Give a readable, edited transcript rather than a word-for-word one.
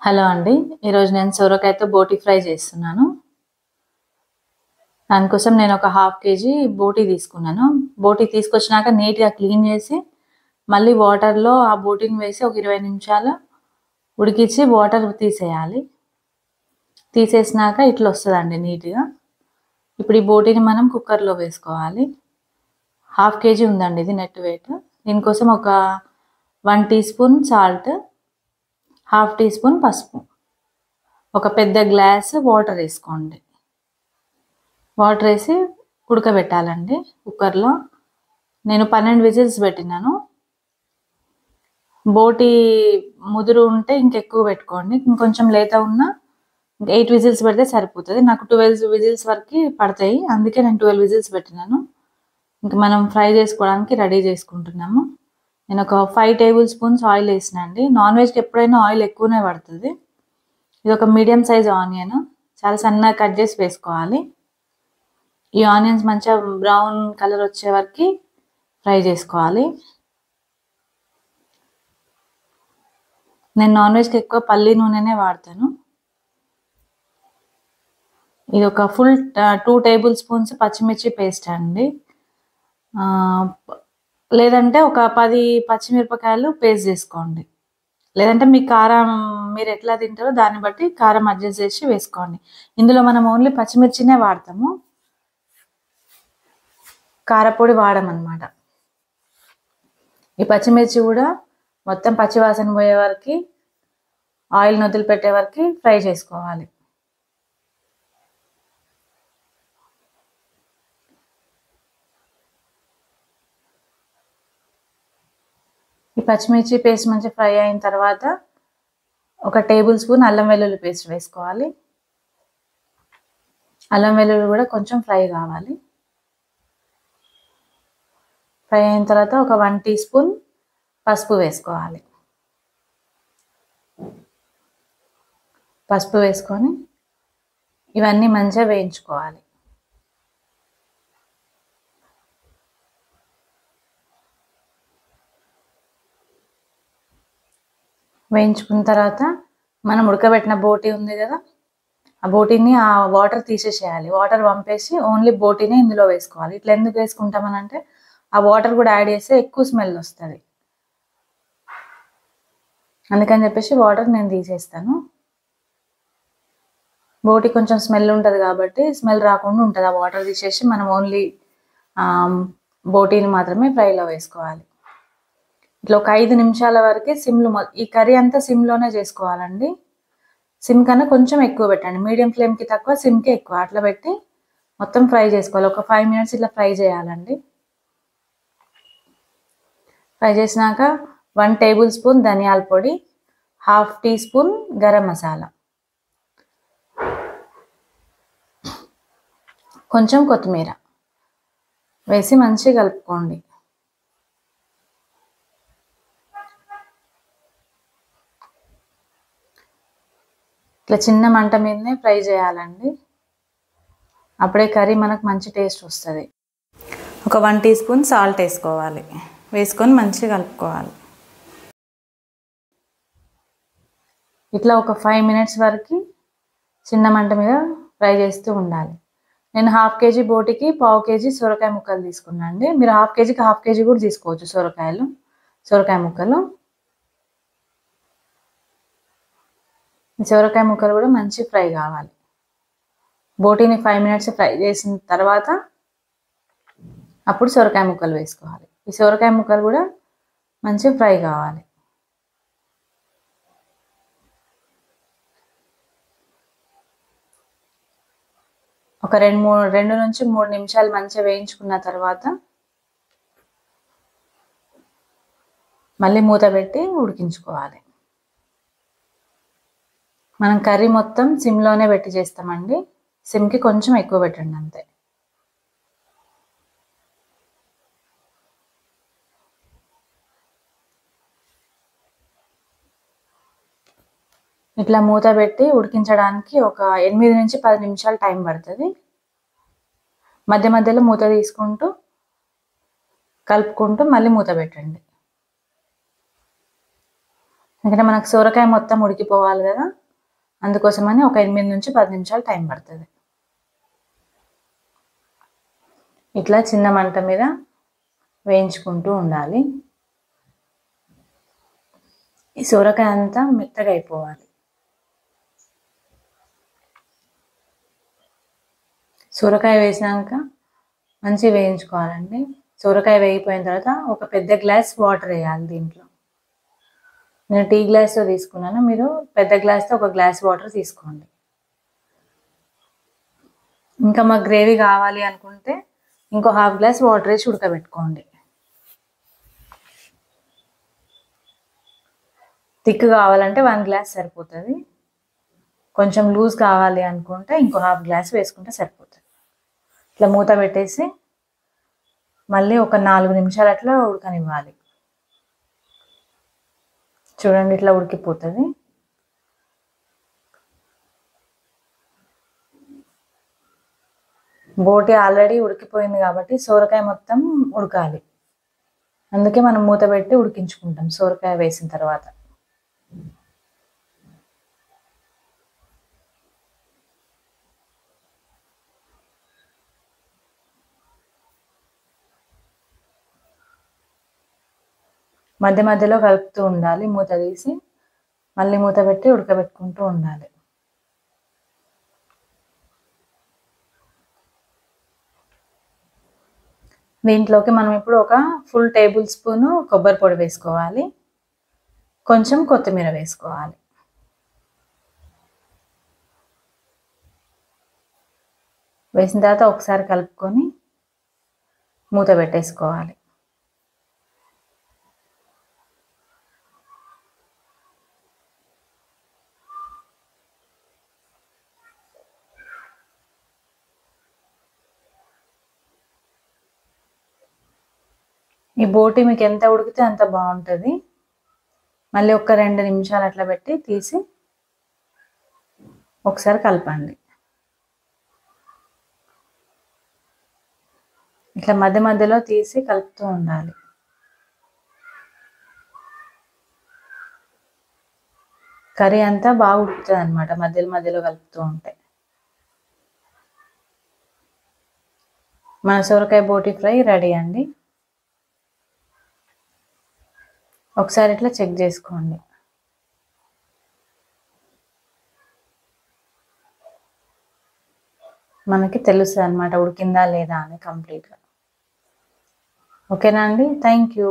Hello అండి. ఈరోజు నేను సొరకాయతో బోటి ఫ్రై చేస్తున్నాను. దానికోసం నేను ఒక హాఫ్ కేజీ బోటి తీసుకున్నాను. బోటి తీసుకొచ్చినాక నీట్‌గా క్లీన్ చేసి, మళ్ళీ వాటర్‌లో ఆ బోటిని వేసి ఒక 20 నిమిషాలు ఉడికించి వాటర్ తీసేయాలి. తీసేసినాక ఇట్లా వస్తదండి నీట్‌గా. ఇప్పుడు ఈ బోటిని మనం కుక్కర్‌లో వేసుకోవాలి. హాఫ్ కేజీ ఉందండి ఇది నెట్ వెయిట్. దీనికోసం ఒక 1 tea spoon salt, half tea spoon పసుపు, ఒక పెద్ద గ్లాస్ వాటర్ వేసుకోండి. వాటర్ వేసి ఉడకబెట్టాలండి కుక్కర్లో. నేను 12 విజిల్స్ పెట్టినాను. బోటి ముదురు ఉంటే ఇంకెక్కువ పెట్టుకోండి, ఇంకొంచెం లేత ఉన్నా 8 విజిల్స్ పెడితే సరిపోతుంది. నాకు 12 విజిల్స్ వరకు పడతాయి, అందుకే నేను 12 విజిల్స్ పెట్టినాను. ఇంక మనం ఫ్రై చేసుకోవడానికి రెడీ చేసుకుంటున్నాము. నేను ఒక 5 టేబుల్ స్పూన్స్ ఆయిల్ వేసిన అండి. నాన్ వెజ్కి ఎప్పుడైనా ఆయిల్ ఎక్కువనే పడుతుంది. ఇది ఒక మీడియం సైజ్ ఆనియన్, చాలా సన్నగా కట్ చేసి వేసుకోవాలి. ఈ ఆనియన్స్ మంచిగా బ్రౌన్ కలర్ వచ్చే వరకు ఫ్రై చేసుకోవాలి. నేను నాన్ వెజ్కి ఎక్కువ పల్లి నూనెనే వాడతాను. ఇది ఒక ఫుల్ 2 టేబుల్ స్పూన్స్ పచ్చిమిర్చి పేస్ట్ అండి. లేదంటే ఒక 10 పచ్చిమిరపకాయలు పేస్ట్ చేసుకోండి. లేదంటే మీ కారం మీరు ఎట్లా తింటారో దాన్ని బట్టి కారం అడ్జస్ట్ చేసి వేసుకోండి. ఇందులో మనం ఓన్లీ పచ్చిమిర్చినే వాడతాము, కారపొడి వాడమన్నమాట. ఈ పచ్చిమిర్చి కూడా మొత్తం పచ్చివాసన పోయే వరకు, ఆయిల్ నొదిలి పెట్టే వరకు ఫ్రై చేసుకోవాలి. ఈ పచ్చిమిర్చి పేస్ట్ మంచిగా ఫ్రై అయిన తర్వాత ఒక టేబుల్ స్పూన్ అల్లం వెల్లుల్లి పేస్ట్ వేసుకోవాలి. అల్లం వెల్లుల్లి కూడా కొంచెం ఫ్రై కావాలి. ఫ్రై అయిన తర్వాత ఒక 1 టీ స్పూన్ పసుపు వేసుకోవాలి. పసుపు వేసుకొని ఇవన్నీ మంచిగా వేయించుకోవాలి. వేయించుకున్న తర్వాత మనం ఉడకబెట్టిన బోటి ఉంది కదా, ఆ బోటిని ఆ వాటర్ తీసేసేయాలి. వాటర్ పంపేసి ఓన్లీ బోటిని ఇందులో వేసుకోవాలి. ఇట్లా ఎందుకు వేసుకుంటామని అంటే, ఆ వాటర్ కూడా యాడ్ చేస్తే ఎక్కువ స్మెల్ వస్తుంది. అందుకని చెప్పేసి వాటర్ నేను తీసేస్తాను. బోటి కొంచెం స్మెల్ ఉంటుంది కాబట్టి స్మెల్ రాకుండా ఉంటుంది. ఆ వాటర్ తీసేసి మనం ఓన్లీ బోటీని మాత్రమే ఫ్రైలో వేసుకోవాలి. ఇట్లా ఒక 5 నిమిషాల వరకు సిమ్లో, ఈ కర్రీ అంతా సిమ్లోనే చేసుకోవాలండి. సిమ్ కన్నా కొంచెం ఎక్కువ పెట్టండి. మీడియం ఫ్లేమ్కి తక్కువ, సిమ్కి ఎక్కువ, అట్లా పెట్టి మొత్తం ఫ్రై చేసుకోవాలి. ఒక 5 మినిట్స్ ఇట్లా ఫ్రై చేయాలండి. ఫ్రై చేసినాక 1 టేబుల్ స్పూన్ ధనియాల పొడి, half tea spoon garam masala, కొంచెం కొత్తిమీర వేసి మంచిగా కలుపుకోండి. ఇట్లా చిన్న మంట మీదనే ఫ్రై చేయాలండి, అప్పుడే కర్రీ మనకు మంచి టేస్ట్ వస్తుంది. ఒక 1 టీ స్పూన్ సాల్ట్ వేసుకోవాలి. వేసుకొని మంచిగా కలుపుకోవాలి. ఇట్లా ఒక 5 మినిట్స్ వరకు చిన్న మంట మీద ఫ్రై చేస్తూ ఉండాలి. నేను హాఫ్ కేజీ బోటికి పావు కేజీ సొరకాయ ముక్కలు తీసుకున్నాను అండి. మీరు హాఫ్ కేజీకి హాఫ్ కేజీ కూడా తీసుకోవచ్చు సొరకాయ ముక్కలు. సొరకాయ ముక్కలు కూడా మంచి ఫ్రై కావాలి. బోటీని 5 మినిట్స్ ఫ్రై చేసిన తర్వాత అప్పుడు సొరకాయ ముక్కలు వేసుకోవాలి. ఈ సొరకాయ ముక్కలు కూడా మంచిగా ఫ్రై కావాలి. ఒక 2 నుంచి 3 నిమిషాలు మంచిగా వేయించుకున్న తర్వాత మళ్ళీ మూత పెట్టి ఉడికించుకోవాలి. మనం కర్రీ మొత్తం సిమ్లోనే పెట్టి చేస్తామండి. సిమ్కి కొంచెం ఎక్కువ పెట్టండి అంతే. ఇట్లా మూత పెట్టి ఉడికించడానికి ఒక 8 నుంచి 10 నిమిషాలు టైం పడుతుంది. మధ్య మధ్యలో మూత తీసుకుంటూ కలుపుకుంటూ మళ్ళీ మూత పెట్టండి. ఎందుకంటే మనకు సొరకాయ మొత్తం ఉడికిపోవాలి కదా, అందుకోసమని ఒక 8 నుంచి 10 నిమిషాలు టైం పడుతుంది. ఇట్లా చిన్న మంట మీద వేయించుకుంటూ ఉండాలి. ఈ సొరకాయ అంతా మెత్తగా అయిపోవాలి. సొరకాయ వేసినాక మంచిగా వేయించుకోవాలండి. సొరకాయ వేగిపోయిన తర్వాత ఒక పెద్ద గ్లాస్ వాటర్ వేయాలి దీంట్లో. నేను టీ గ్లాస్తో తీసుకున్నాను, మీరు పెద్ద గ్లాస్తో ఒక గ్లాస్ వాటర్ తీసుకోండి. ఇంకా మాకు గ్రేవీ కావాలి అనుకుంటే ఇంకో హాఫ్ గ్లాస్ వాటర్ వేసి ఉడకబెట్టుకోండి. థిక్ కావాలంటే 1 గ్లాస్ సరిపోతుంది. కొంచెం లూజ్ కావాలి అనుకుంటే ఇంకో హాఫ్ గ్లాస్ వేసుకుంటే సరిపోతుంది. ఇట్లా మూత పెట్టేసి మళ్ళీ ఒక 4 నిమిషాలు అట్లా ఉడకనివ్వాలి. చూడండి ఇట్లా ఉడికిపోతుంది. బోటి ఆల్రెడీ ఉడికిపోయింది కాబట్టి సొరకాయ మొత్తం ఉడకాలి. అందుకే మనం మూత పెట్టి ఉడికించుకుంటాం సొరకాయ వేసిన తర్వాత. మధ్య మధ్యలో కలుపుతూ ఉండాలి. మూత తీసి మళ్ళీ మూత పెట్టి ఉడకబెట్టుకుంటూ ఉండాలి. దీంట్లోకి మనం ఇప్పుడు ఒక ఫుల్ టేబుల్ స్పూను కొబ్బరి పొడి వేసుకోవాలి. కొంచెం కొత్తిమీర వేసుకోవాలి. వేసిన తర్వాత ఒకసారి కలుపుకొని మూత పెట్టేసుకోవాలి. ఈ బోటి మీకు ఎంత ఉడికితే అంత బాగుంటుంది. మళ్ళీ ఒక 2 నిమిషాలు అట్లా పెట్టి తీసి ఒకసారి కలపండి. ఇట్లా మధ్య మధ్యలో తీసి కలుపుతూ ఉండాలి. కర్రీ అంతా బాగా ఉడుకుతుంది అనమాట మధ్యలో మధ్యలో కలుపుతూ ఉంటే. మన సొరకాయ బోటి ఫ్రై రెడీ అండి. ఒకసారి ఇట్లా చెక్ చేసుకోండి. మనకి తెలుస్తుంది అనమాట ఉడికిందా లేదా అని కంప్లీట్గా. ఓకేనా అండి? Thank you.